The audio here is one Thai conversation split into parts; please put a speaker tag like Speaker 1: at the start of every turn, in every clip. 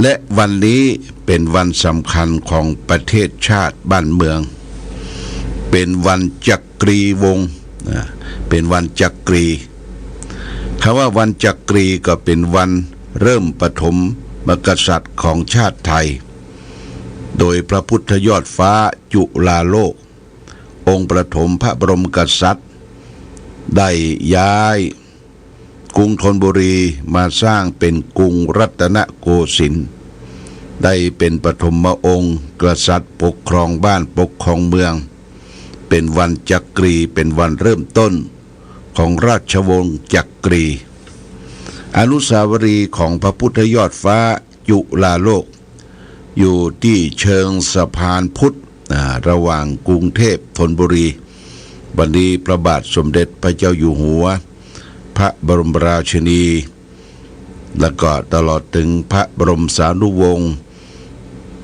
Speaker 1: และวันนี้เป็นวันสำคัญของประเทศชาติบ้านเมืองเป็นวันจักรีวงศ์เป็นวันจักรีคำว่าวันจักรีก็เป็นวันเริ่มปฐมกษัตริย์ของชาติไทยโดยพระพุทธยอดฟ้าจุฬาโลกองค์ประถมพระบรมกษัตริย์ได้ย้ายกรุงธนบุรีมาสร้างเป็นกรุงรัตนโกสินทร์ได้เป็นปฐมองค์กษัตริย์ปกครองบ้านปกครองเมืองเป็นวันจักรีเป็นวันเริ่มต้นของราชวงศ์จักรีอนุสาวรีย์ของพระพุทธยอดฟ้าจุฬาโลกอยู่ที่เชิงสะพานพุทธระหว่างกรุงเทพธนบุรีวันนี้พระบาทสมเด็จพระเจ้าอยู่หัวพระบรมราชินีและก็ตลอดถึงพระบรมสานุวงศ์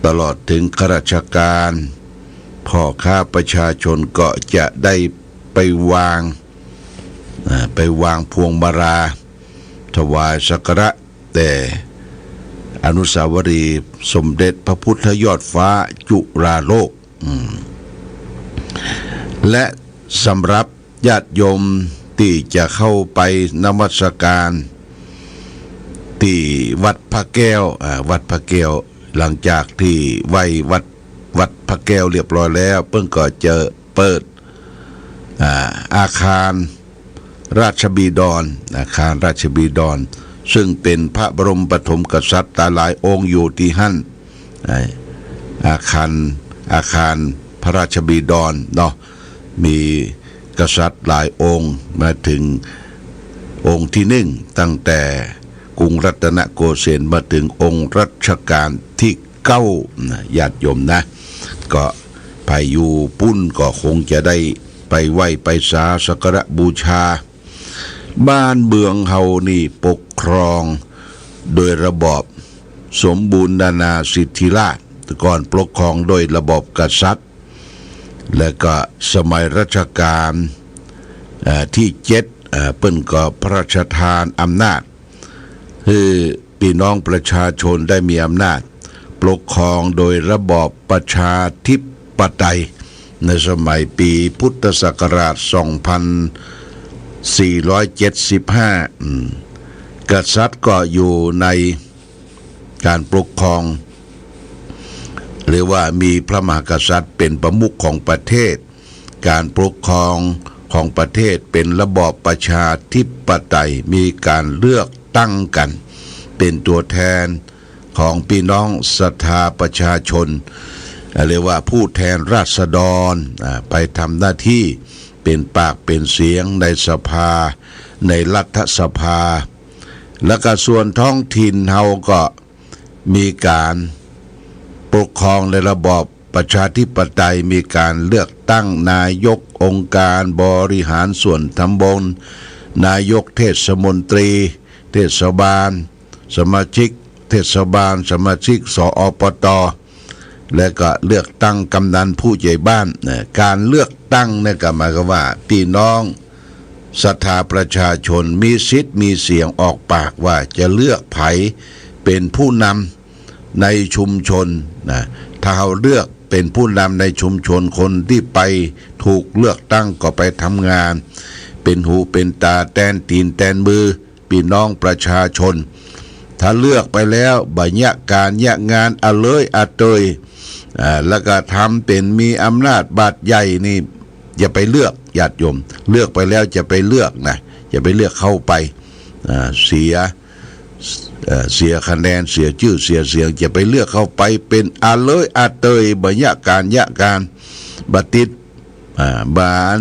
Speaker 1: ตลอดถึงข้าราชการพ่อค้าประชาชนก็จะได้ไปวางพวงมาลาถวายสักการะแต่อนุสาวรีย์สมเด็จพระพุทธยอดฟ้าจุฬาโลกและสำหรับญาติโยมที่จะเข้าไปนมัสการที่วัดพระแก้ววัดพระแก้วหลังจากที่ไหว้วัดพระแก้วเรียบร้อยแล้วเพิ่งก็จะเปิดอาคารราชบิดรซึ่งเป็นพระบรมปฐมกษัตริย์หลายองค์อยู่ที่หั่นอาคารพระราชบิดรเนาะมีกษัตริย์หลายองค์มาถึงองค์ที่หนึ่งตั้งแต่กรุงรัตนโกสินทร์มาถึงองค์รัชกาลที่9ญาติโยมนะก็ไปอยู่ปุ้นก็คงจะได้ไปไหว้ไปสักการะบูชาบ้านเมืองเฮานี่ปกครองโดยระบอบสมบูรณาญาสิทธิราชย์ก่อนปกครองโดยระบอบกษัตริย์และก็สมัยรัชกาลที่7เปิ้นก็พระราชทานอำนาจคือพี่น้องประชาชนได้มีอำนาจปกครองโดยระบอบประชาธิปไตยในสมัยปีพุทธศักราช2475กษัตริย์ก็อยู่ในการปกครองหรือว่ามีพระมหากษัตริย์เป็นประมุขของประเทศการปกครองของประเทศเป็นระบอบประชาธิปไตยมีการเลือกตั้งกันเป็นตัวแทนของพี่น้องศรัทธาประชาชนเรียกว่าผู้แทนราษฎรไปทำหน้าที่เป็นปากเป็นเสียงในสภาในรัฐสภาแล้วก็ส่วนท้องถิ่นเฮาก็มีการปกครองในระบอบประชาธิปไตยมีการเลือกตั้งนายกองค์การบริหารส่วนตำบลนายกเทศมนตรีเทศบาลสมาชิกเทศบาลสมาชิกสอปต.และก็เลือกตั้งกำนันผู้ใหญ่บ้านการเลือกตั้งเนี่ยก็หมายความว่าพี่น้องศรัทธาประชาชนมีสิทธิ์มีเสียงออกปากว่าจะเลือกไผเป็นผู้นำในชุมชนถ้าเราเลือกเป็นผู้นำในชุมชนคนที่ไปถูกเลือกตั้งก็ไปทำงานเป็นหูเป็นตาแตนตีนแตนมือพี่น้องประชาชนถ้าเลือกไปแล้วบัญญัติการยะงานอะเลยอะเตยแล้วก็ทำเป็นมีอำนาจบาดใหญ่นี่อย่าไปเลือกญาติโยมเลือกไปแล้วจะไปเลือกนะอย่าไปเลือกเข้าไปเสียคะแนนเสียชื่อเสียเสียงจะไปเลือกเข้าไปเป็นอะเลยอะเตยบัญญัติการยะการบัติดบาน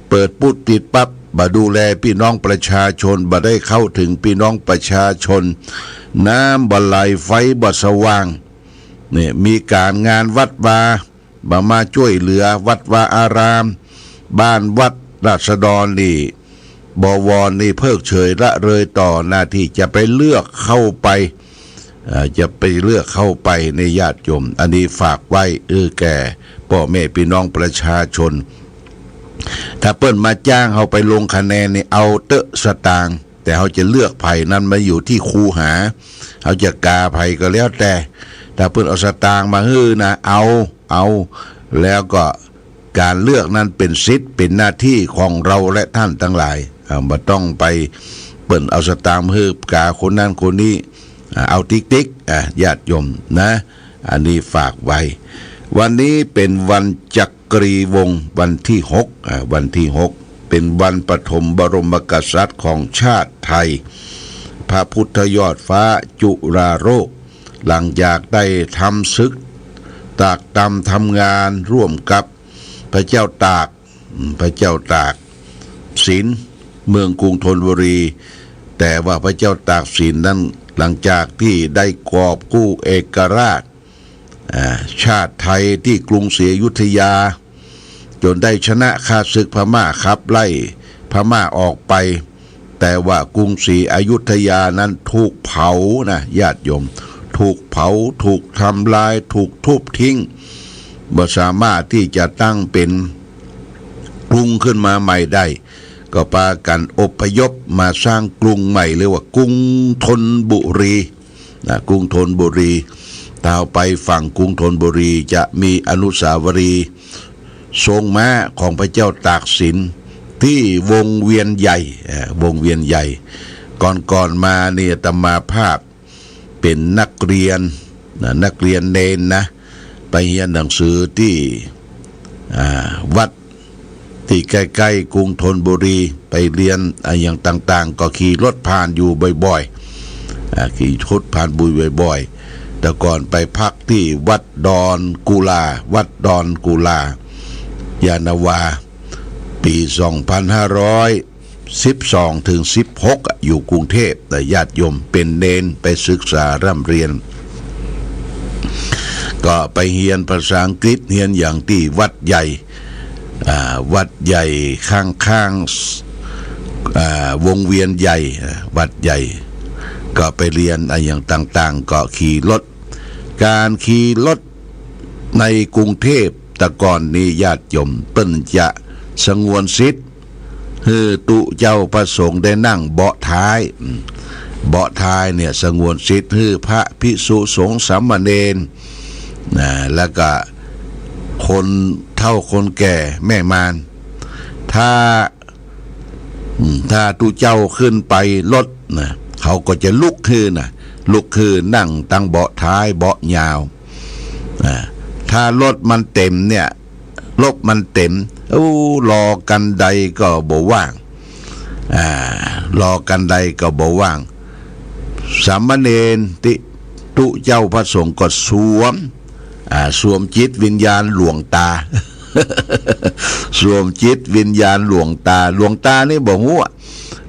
Speaker 1: เปิดปุ๊ดปิดปั๊บบ่ดูแลพี่น้องประชาชนบ่ได้เข้าถึงพี่น้องประชาชนน้ำบ่ไหลไฟบ่สว่างนี่มีการงานวัดวาบ่มาช่วยเหลือวัดวาอารามบ้านวัดราษฎรนี่บวรนี่เพิกเฉยละเลยต่อหน้าที่จะไปเลือกเข้าไปในญาติโยมอันนี้ฝากไว้แก่พ่อแม่พี่น้องประชาชนถ้าเปิ้นมาจ้างเอาไปลงคะแนนนี่เอาเตอะสตางค์ แต่เขาจะเลือกไผ่นั้นมาอยู่ที่คูหาเขาจะกาไผ่ก็แล้วแต่เพิ่นเอาสตางค์มาฮื้อนะเอาแล้วก็การเลือกนั้นเป็นสิทธิ์เป็นหน้าที่ของเราและท่านทั้งหลายบ่ต้องไปเปิ้นเอาสตางค์ฮื้อกาคนนั้นคนนี้เอาติ๊กญาติโยมนะอันนี้ฝากไว้วันนี้เป็นวันจักรีวงศ์วันที่6วันที่6เป็นวันปฐมบรมกษัตริย์ของชาติไทยพระพุทธยอดฟ้าจุฬาโลกหลังจากได้ทำศึกตากตำทำงานร่วมกับพระเจ้าตากสินเมืองกรุงธนบุรีแต่ว่าพระเจ้าตากสินนั้นหลังจากที่ได้กอบกู้เอกราชชาติไทยที่กรุงศรีอยุธยาจนได้ชนะข้าศึกพม่าขับไล่พม่าออกไปแต่ว่ากรุงศรีอยุธยานั้นถูกเผานะญาติโยมถูกเผาถูกทำลายถูกทุบทิ้งบ่สามารถที่จะตั้งเป็นกรุงขึ้นมาใหม่ได้ก็พากันอพยพมาสร้างกรุงใหม่เรียกว่ากรุงธนบุรีกรุงธนบุรีต่อไปฝั่งกรุงธนบุรีจะมีอนุสาวรีย์ทรงม้าของพระเจ้าตากสินที่วงเวียนใหญ่ก่อนมาเนี่ยอาตมาภาพเป็นนักเรียนเนนนะไปเรียนหนังสือที่วัดที่ใกล้ๆกรุงธนบุรีไปเรียนอย่างต่างๆก็ขี่รถผ่านอยู่บ่อยๆขี่รถผ่านบ่อยๆแต่ก่อนไปพักที่วัดดอนกุลายานาวาปี2512ถึง16อยู่กรุงเทพแต่ญาติโยมเป็นเนนไปศึกษาร่ำเรียนก็ไปเรียนภาษาอังกฤษเรียนอย่างที่วัดใหญ่ข้างวงเวียนใหญ่วัดใหญ่ก็ไปเรียนอย่างต่างๆก็ขี่รถการขี่รถในกรุงเทพแต่ก่อนนี้ญาติโยมเปิ้นจะสงวนสิทธิ์ตุเจ้าพระสงฆ์ได้นั่งเบาะท้ายเนี่ยสงวนสิทธิ์พระภิกษุสงฆ์สามเณรแล้วก็คนเฒ่าคนแก่แม่มารถ้าตุเจ้าขึ้นไปรถนะเขาก็จะลุกขึ้นนั่งตั้งเบาะท้ายเบาะยาวถ้ารถมันเต็มเนี่ยรอกันใดก็บ่ว่างสามเณรตุเจ้าพระสงฆ์ก็สวมจิตวิญญาณหลวงตา สวมจิตวิญญาณหลวงตานี่บ่ฮู้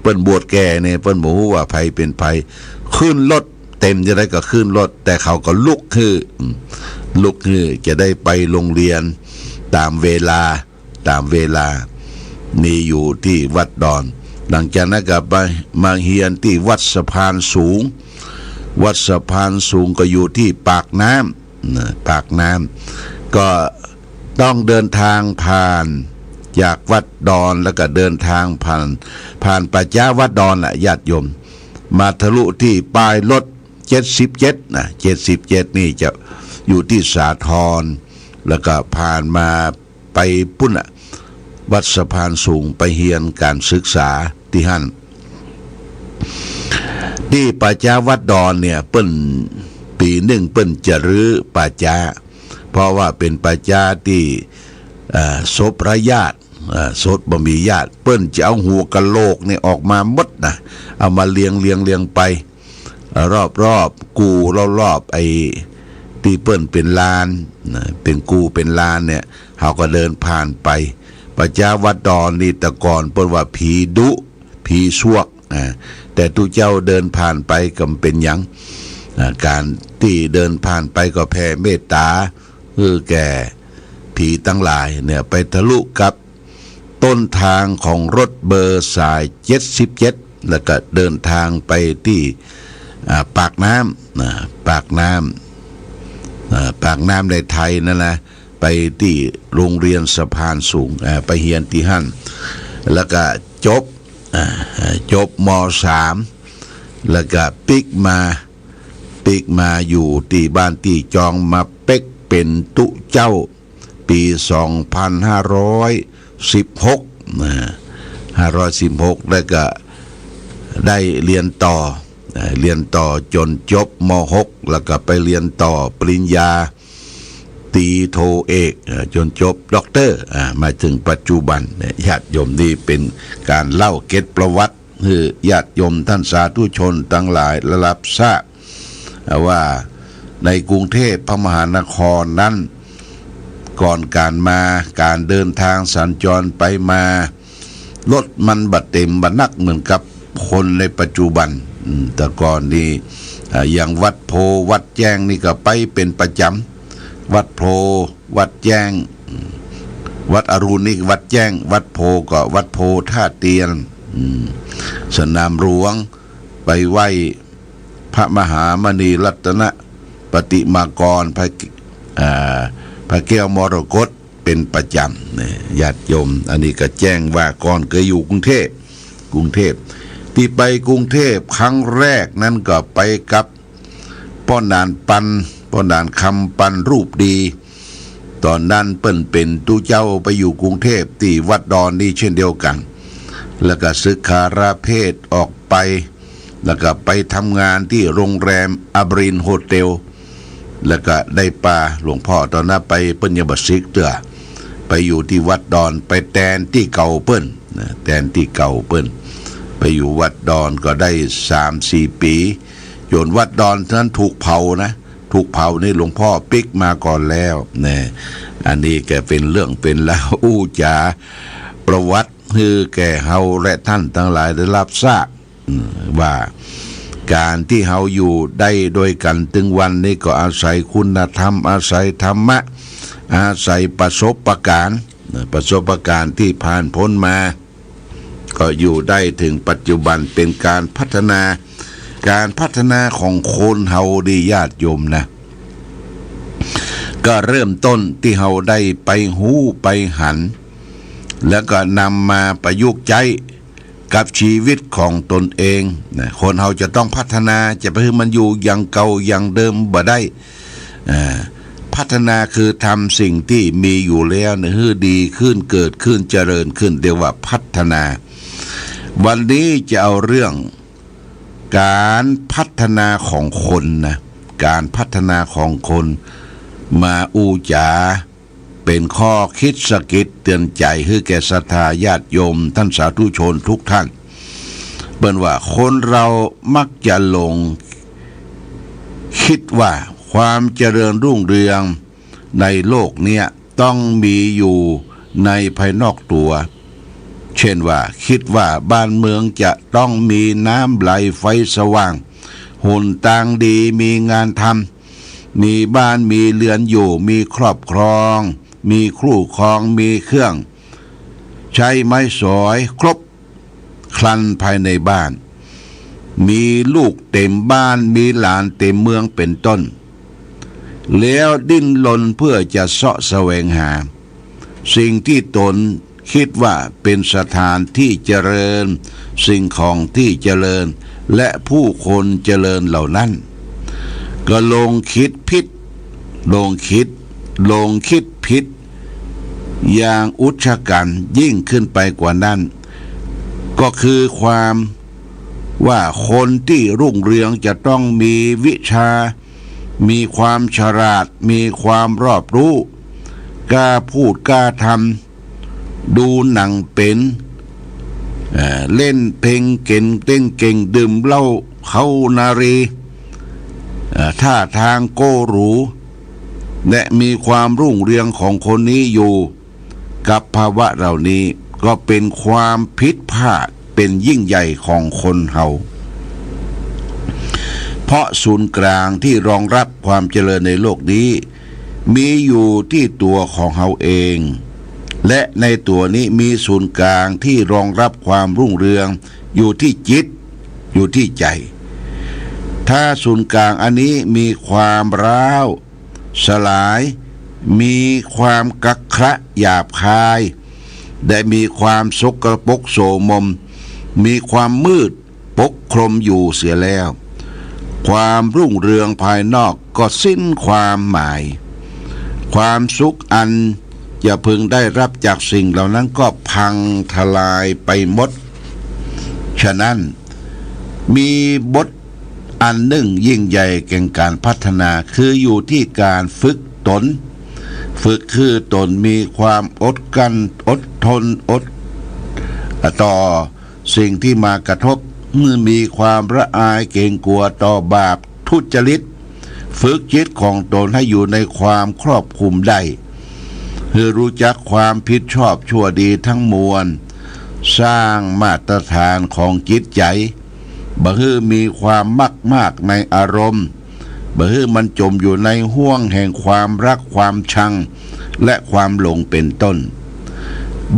Speaker 1: เปิ้นบวชแก่เนี่ยเปิ้นบ่ฮู้ว่าไผเป็นไผขึ้นรถเต็มจะได้ก็ขึ้นรถแต่เขาก็ลุกจะได้ไปโรงเรียนตามเวลานี่อยู่ที่วัดดอนหลังจากนั้นก็ไปมาเรียนที่วัดสะพานสูงก็อยู่ที่ปากน้ำก็ต้องเดินทางผ่านจากวัดดอนแล้วก็เดินทางผ่านป่าช้าวัดดอนญาติโยมมาทะลุที่ป้ายรถ77นี่จะอยู่ที่สาทรแล้วก็ผ่านมาไปปุ้นวัดสะพานสูงไปเรียนการศึกษาที่หั่นที่ป่าช้าวัดดอนเนี่ยเปิ้นปีหนึ่งเปิ้นจะรื้อป่าช้าเพราะว่าเป็นป่าช้าที่ศพไร้ญาติศพบ่มีญาติเปิ้นจะเอาหัวกะโหลกเนี่ยออกมาหมดนะเอามาเรียงไปรอบกูรอบไอ้ที่เปิ้นเป็นลานเป็นกูเป็นลานเนี่ยเขาก็เดินผ่านไปป่าช้าวัดดอนนี่แต่ก่อนเปิ้นว่าผีดุผีซวกแต่ตุเจ้าเดินผ่านไปก็เป็นหยังการที่เดินผ่านไปก็แผ่เมตตาแก่ผีทั้งหลายเนี่ยไปทะลุกับต้นทางของรถเบอร์สาย77แล้วก็เดินทางไปที่ปากน้ำในไทยนั่นแหละไปที่โรงเรียนสะพานสูงไปเรียนที่หั่นแล้วก็จบ จบม.3 แล้วก็ปิกมาอยู่ที่บ้านที่จองมาเป็กเป็นตุเจ้าปี2516 แล้วก็ได้เรียนต่อจนจบม.6 แล้วก็ไปเรียนต่อปริญญาตรีโทเอกจนจบด็อกเตอร์มาถึงปัจจุบันญาติโยมนี่เป็นการเล่าเกร็ดประวัติคือญาติโยมท่านสาธุชนทั้งหลายระรับทราบว่าในกรุงเทพพระมหานครนั้นก่อนการเดินทางสัญจรไปมารถมันบัดเต็มบัดนักเหมือนกับคนในปัจจุบันแต่ก่อนนี้อย่างวัดโพวัดแจ้งนี่ก็ไปเป็นประจำวัดโพวัดแจ้งวัดอรุณนี่วัดแจ้งวัดโพก็วัดโพท่าเตียนสนามหลวงไปไหว้พระมหามณีรัตนปฏิมากรพระแก้วมรกตเป็นประจำญาติโยมอันนี้ก็แจ้งว่าก่อนเคยอยู่กรุงเทพที่ไปกรุงเทพครั้งแรกนั้นก็ไปกับป้อนานคำปันรูปดีตอนนั้นเปิ้นเป็นตู้เจ้าไปอยู่กรุงเทพที่วัดดอนนี่เช่นเดียวกันแล้วก็ศึกษาราเพศออกไปแล้วก็ไปทำงานที่โรงแรมอบรินโฮเทลแล้วก็ได้ปาหลวงพ่อตอนนั้นไปเปิ้นยบัสิกเตื้อไปอยู่ที่วัดดอนไปแทนที่เก่าเปิ้นไปอยู่วัดดอนก็ได้ 3-4 ปีจนวัดดอนนั้นถูกเผานี่หลวงพ่อปิกมาก่อนแล้วเนี่ยอันนี้แกเป็นเรื่องเป็นแล้วอู้จาประวัติคือแก่เฮาและท่านทั้งหลายได้รับทราบว่าการที่เฮาอยู่ได้โดยกันถึงวันนี้ก็อาศัยคุณธรรมอาศัยธรรมะอาศัยประสบการณ์ที่ผ่านพ้นมาก็อยู่ได้ถึงปัจจุบันเป็นการพัฒนาของคนเฮาดีญาติโยมนะก็เริ่มต้นที่เฮาได้ไปหูไปหันแล้วก็นำมาประยุกต์ใช้กับชีวิตของตนเองนะคนเฮาจะต้องพัฒนาจะไปให้มันอยู่อย่างเก่าอย่างเดิมบ่ได้พัฒนาคือทำสิ่งที่มีอยู่แล้วให้ดีขึ้นเกิดขึ้นเจริญขึ้นเรียกว่าพัฒนาวันนี้จะเอาเรื่องการพัฒนาของคนนะการพัฒนาของคนมาอู้จาเป็นข้อคิดสะกิดเตือนใจให้แก่ศรัทธาญาติโยมท่านสาธุชนทุกท่านเบิ่นว่าคนเรามักจะหลงคิดว่าความเจริญรุ่งเรืองในโลกเนี้ยต้องมีอยู่ในภายนอกตัวเช่นว่าคิดว่าบ้านเมืองจะต้องมีน้ำไหลไฟสว่างหุ่นต่างดีมีงานทำมีบ้านมีเรือนอยู่มีครอบครองมีคู่ครองมีเครื่องใช้ไม้สอยครบครันภายในบ้านมีลูกเต็มบ้านมีหลานเต็มเมืองเป็นต้นแล้วดิ้นรนเพื่อจะเสาะแสวงหาสิ่งที่ตนคิดว่าเป็นสถานที่เจริญสิ่งของที่เจริญและผู้คนเจริญเหล่านั้นก็ลงคิดผิดอย่างอุชกันยิ่งขึ้นไปกว่านั้นก็คือความว่าคนที่รุ่งเรืองจะต้องมีวิชามีความฉลาดมีความรอบรู้กล้าพูดกล้าทำดูหนังเป็นเล่นเพลงเก่งดื่มเหล้าเข้านารีท่าทางโก้หรูและมีความรุ่งเรืองของคนนี้อยู่กับภาวะเหล่านี้ก็เป็นความผิดพลาดเป็นยิ่งใหญ่ของคนเฮาเพราะศูนย์กลางที่รองรับความเจริญในโลกนี้มีอยู่ที่ตัวของเฮาเองและในตัวนี้มีศูนย์กลางที่รองรับความรุ่งเรืองอยู่ที่จิตอยู่ที่ใจถ้าศูนย์กลางอันนี้มีความร้าวสลายมีความกักขระหยาบคายได้มีความสกปรกโสมม มีความมืดปกคลุมอยู่เสียแล้วความรุ่งเรืองภายนอกก็สิ้นความหมายความสุขอันจะพึงได้รับจากสิ่งเหล่านั้นก็พังทลายไปหมดฉะนั้นมีบทอันหนึ่งยิ่งใหญ่แก่การพัฒนาคืออยู่ที่การฝึกตนฝึกคือตนมีความอดกันอดทนอดต่อสิ่งที่มากระทบเมื่อมีความละอายเกรงกลัวต่อบาปทุจริตฝึกจิตของตนให้อยู่ในความครอบคลุมได้เพื่อรู้จักความผิดชอบชั่วดีทั้งมวลสร้างมาตรฐานของจิตใจบ่ฮือมีความมากในอารมณ์บ่ฮือมันจมอยู่ในห้วงแห่งความรักความชังและความหลงเป็นต้น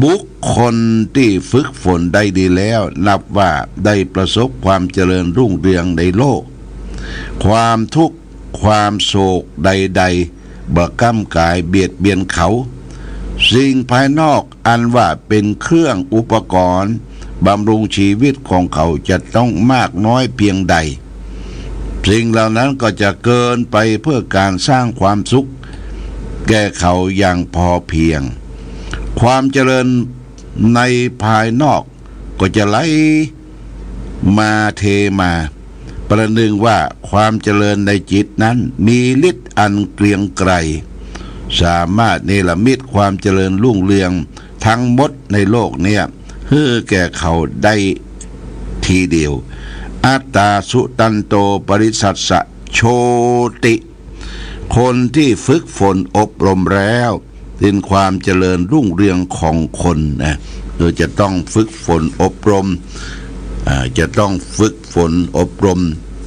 Speaker 1: บุคคลที่ฝึกฝนได้ดีแล้วนับว่าได้ประสบความเจริญรุ่งเรืองในโลกความทุกข์ความโศกใดๆบ่ก้ำกายเบียดเบียนเขาสิ่งภายนอกอันว่าเป็นเครื่องอุปกรณ์บำรุงชีวิตของเขาจะต้องมากน้อยเพียงใดสิ่งเหล่านั้นก็จะเกินไปเพื่อการสร้างความสุขแก่เขาอย่างพอเพียงความเจริญในภายนอกก็จะไหลมาเทมาประหนึ่งว่าความเจริญในจิตนั้นมีฤทธิ์อันเกรียงไกรสามารถเนรมิตความเจริญรุ่งเรืองทั้งหมดในโลกเนี่ยให้แก่เขาได้ทีเดียวอัตตาสุตันโตปริสัสสะโชติคนที่ฝึกฝนอบรมแล้วเป็นความเจริญรุ่งเรืองของคนนะจะต้องฝึกฝนอบรมจะต้องฝึกฝนอบรม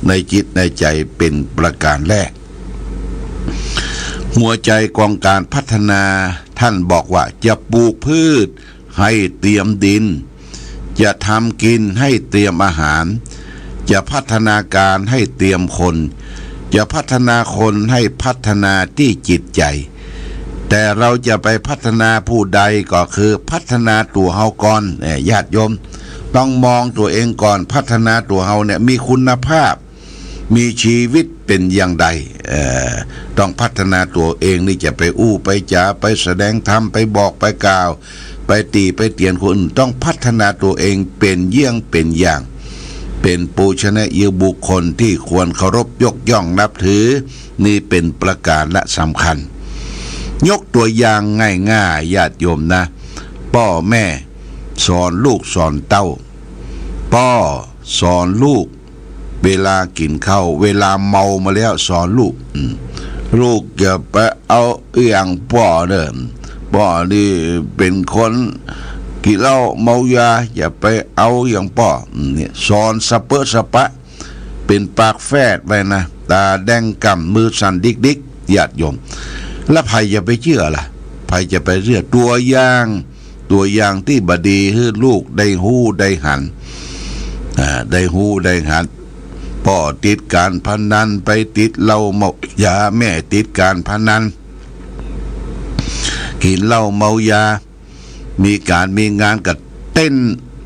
Speaker 1: ในจิตในใจเป็นประการแรกหัวใจของการพัฒนาท่านบอกว่าจะปลูกพืชให้เตรียมดินจะทำกินให้เตรียมอาหารจะพัฒนาการให้เตรียมคนจะพัฒนาคนให้พัฒนาที่จิตใจแต่เราจะไปพัฒนาผู้ใดก็คือพัฒนาตัวเฮาก่อนญาติโยมต้องมองตัวเองก่อนพัฒนาตัวเฮาเนี่ยมีคุณภาพมีชีวิตเป็นอย่างใดต้องพัฒนาตัวเองนี่จะไปอู้ไปจ๋าไปแสดงธรรมไปบอกไปกล่าวไปตีไปเตียนคนอื่นต้องพัฒนาตัวเองเป็นเยี่ยงเป็นอย่างเป็นปูชนียบุคคลที่ควรเคารพยกย่องนับถือนี่เป็นประการและสำคัญยกตัวอย่างง่ายๆญาติโยมนะพ่อแม่สอนลูกสอนเต้าพ่อสอนลูกเวลากินข้าวเวลาเมามาแล้วสอนลูกลูกอย่าไปเอาอย่างพ่อเด้อพ่อนี่เป็นคนกินเหล้าเมายาอย่าไปเอาอย่างพ่อเนี่ยสอนสะเปอะสะปะเป็นปากแฝดไปนะตาแดงกำมือสั่นดิกๆญาติโยมแล้วใครจะไปเชื่อล่ะใครจะไปเชื่อตัวอย่างที่บดีให้ลูกได้หู้ได้หันได้หู้ได้หันพ่อติดการพนันไปติดเหล้าเมายาแม่ติดการพนันกินเหล้าเมายามีการมีงานกับเต้น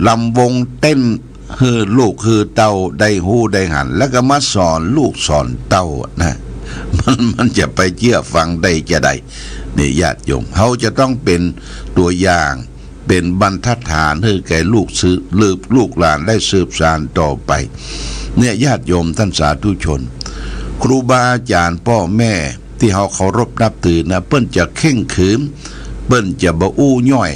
Speaker 1: ลำวงเต้นให้ลูกคือเต้าได้หู้ได้หันแล้วก็มาสอนลูกสอนเต้านะมันจะไปเชื่อฟังได้จะได้นี่ญาติโยมเขาจะต้องเป็นตัวอย่างเป็นบรรทัดฐานให้แก่ลูกหลานได้สืบสานต่อไปเนี่ยญาติโยมท่านสาธุชนครูบาอาจารย์พ่อแม่ที่เขาเคารพนับถือนะเปิ้นจะเข่งขืนเปิ้นจะบ่อู้ย่อย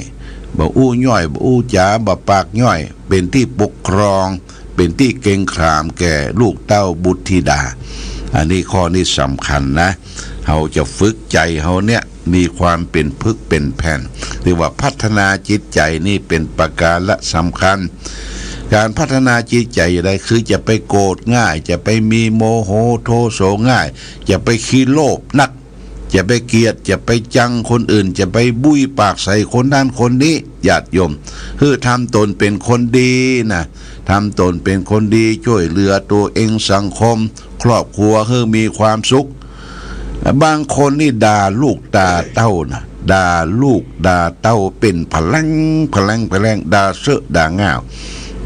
Speaker 1: บ่อู้จ๋าบ่ปากย่อยเป็นที่ปกครองเป็นที่เกรงขามแก่ลูกเต้าบุตรธิดาอันนี้ข้อนี้สำคัญนะเราจะฝึกใจเราเนี่ยมีความเป็นพึกเป็นแผ่นหรือว่าพัฒนาจิตใจนี่เป็นประการละสำคัญการพัฒนาจิตใจอะไรคือจะไปโกรธง่ายจะไปมีโมโหโทโสง่ายจะไปขี้โลภนักจะไปเกลียดจะไปจังคนอื่นจะไปบุ้ยปากใส่คนนั้นคนนี้ญาติโยมคือทำตนเป็นคนดีนะทำตนเป็นคนดีช่วยเหลือตัวเองสังคมครอบครัวคือมีความสุขบางคนนี่ด่าลูกด่าเต้านะด่าลูกด่าเต้าเป็นพลังด่าเสอะด่าง่าว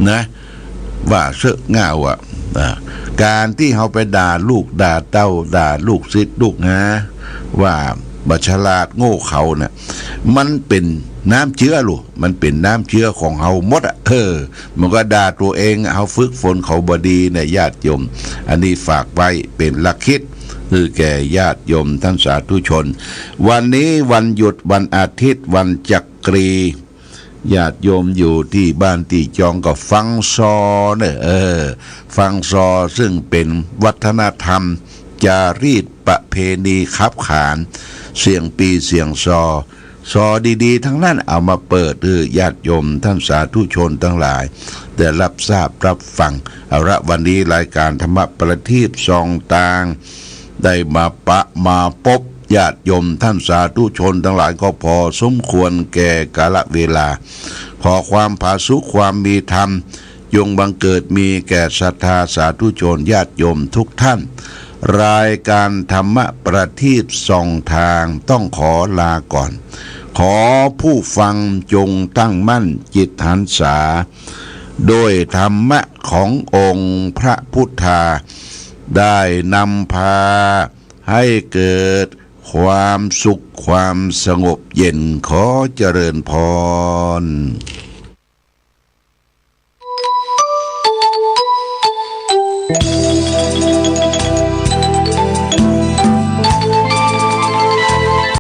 Speaker 1: นะ ว่าเสอะง่าวอ่ะการที่เขาไปด่าลูกด่าเต้าด่าลูกศิษย์ลูกหาว่าบัฉลาดโง่เขาเนี่ยมันเป็นน้ำเชื้อลูกมันเป็นน้ำเชื้อของเฮาหมดอ่ะมันก็ด่าตัวเองเฮาฝึกฝนเขาบดีเนี่ยญาติโยมอันนี้ฝากไว้เป็นหลักคิดคือแก่ญาติโยมท่านสาธุชนวันนี้วันหยุดวันอาทิตย์วันจักรีญาติโยมอยู่ที่บ้านตีจองก็ฟังซอเนี่ยฟังซอซึ่งเป็นวัฒนธรรมจารีตประเพณีคับขานเสียงปีเสียงซอดีๆทั้งนั้นเอามาเปิดญาติโยมท่านสาธุชนทั้งหลายแต่รับทราบรับฟังเอาละวันนี้รายการธรรมประทีปซองต่างได้มาพบญาติโยมท่านสาธุชนทั้งหลายก็พอสมควรแก่กาลเวลาขอความผาสุกความมีธรรมจงบังเกิดมีแก่ศรัทธาสาธุชนญาติโยมทุกท่านรายการธรรมประทีปส่องทางต้องขอลาก่อนขอผู้ฟังจงตั้งมั่นจิตหันษาโดยธรรมะขององค์พระพุทธาได้นำพาให้เกิดความสุขความสงบเย็นขอเจริญพร
Speaker 2: Thank you.